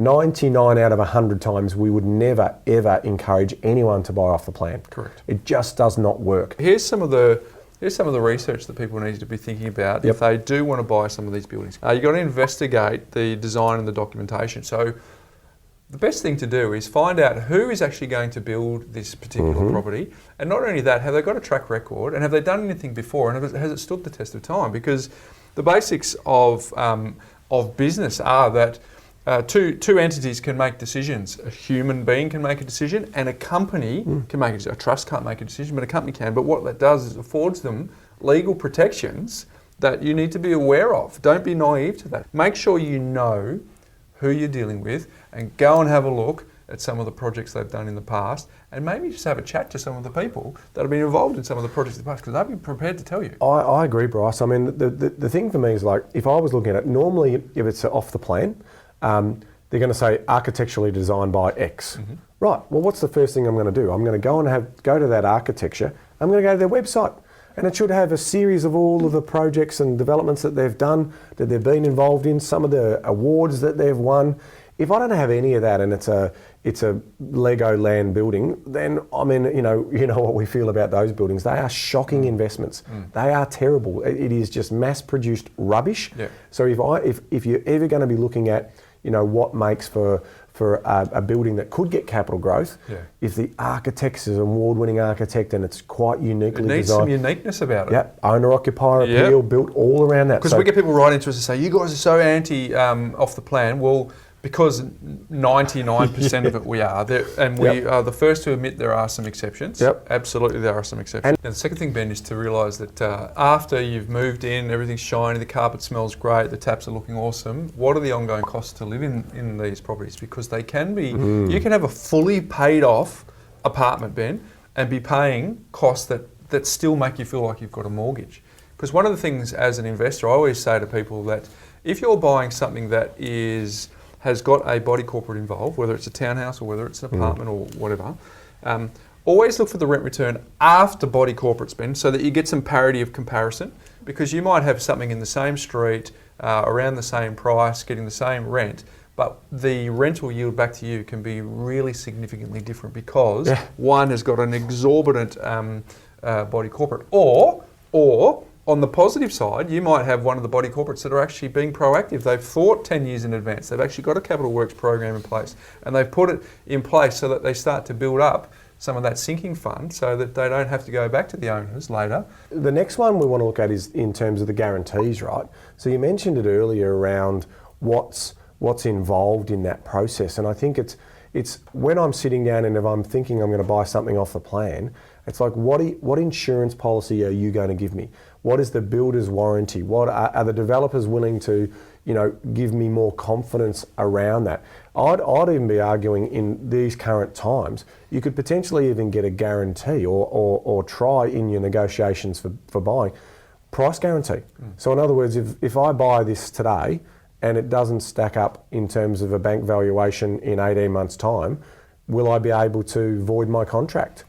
99 out of 100 times, we would never, ever encourage anyone to buy off the plan. Correct. It just does not work. Here's some of the research that people need to be thinking about if they do want to buy some of these buildings. You've got to investigate the design and the documentation. So the best thing to do is find out who is actually going to build this particular property. And not only that, have they got a track record and have they done anything before and has it stood the test of time? Because the basics of business are that two entities can make decisions. A human being can make a decision and a company can make a decision. A trust can't make a decision, but a company can. But what that does is affords them legal protections that you need to be aware of. Don't be naive to that. Make sure you know who you're dealing with and go and have a look at some of the projects they've done in the past and maybe just have a chat to some of the people that have been involved in some of the projects in the past because they'll be prepared to tell you. I agree, Bryce. I mean, the thing for me is like, if I was looking at it, normally if it's off the plan, they're going to say architecturally designed by X. Right, well what's the first thing I'm going to do? I'm going to go and go to that architecture, I'm going to go to their website. And it should have a series of all of the projects and developments that they've done, that they've been involved in, some of the awards that they've won. If I don't have any of that and it's a Lego land building, then I mean, you know what we feel about those buildings. They are shocking investments. They are terrible. It is just mass-produced rubbish. Yeah. So if you're ever going to be looking at, what makes for a building that could get capital growth, if the architect is an award-winning architect and it's quite uniquely designed. It needs some uniqueness about it. Yeah, owner-occupier appeal built all around that. Because we get people writing to us and say, you guys are so anti off the plan. Well, because 99% of it we are, and we are the first to admit there are some exceptions. Absolutely there are some exceptions. And the second thing, Ben, is to realise that after you've moved in, everything's shiny, the carpet smells great, the taps are looking awesome, what are the ongoing costs to live in these properties? Because they can be, you can have a fully paid off apartment, Ben, and be paying costs that still make you feel like you've got a mortgage. Because one of the things as an investor, I always say to people that if you're buying something that has got a body corporate involved, whether it's a townhouse or whether it's an apartment or whatever, always look for the rent return after body corporate's been so that you get some parity of comparison, because you might have something in the same street, around the same price, getting the same rent, but the rental yield back to you can be really significantly different because one has got an exorbitant body corporate, or on the positive side, you might have one of the body corporates that are actually being proactive. They've thought 10 years in advance. They've actually got a capital works program in place, and they've put it in place so that they start to build up some of that sinking fund so that they don't have to go back to the owners later. The next one we want to look at is in terms of the guarantees, right? So you mentioned it earlier around what's involved in that process, and I think it's when I'm sitting down and if I'm thinking I'm going to buy something off the plan, it's like, what insurance policy are you going to give me? What is the builder's warranty? What are the developers willing to, give me more confidence around that? I'd even be arguing in these current times, you could potentially even get a guarantee or try in your negotiations for buying, price guarantee. So in other words, if I buy this today and it doesn't stack up in terms of a bank valuation in 18 months' time, will I be able to void my contract?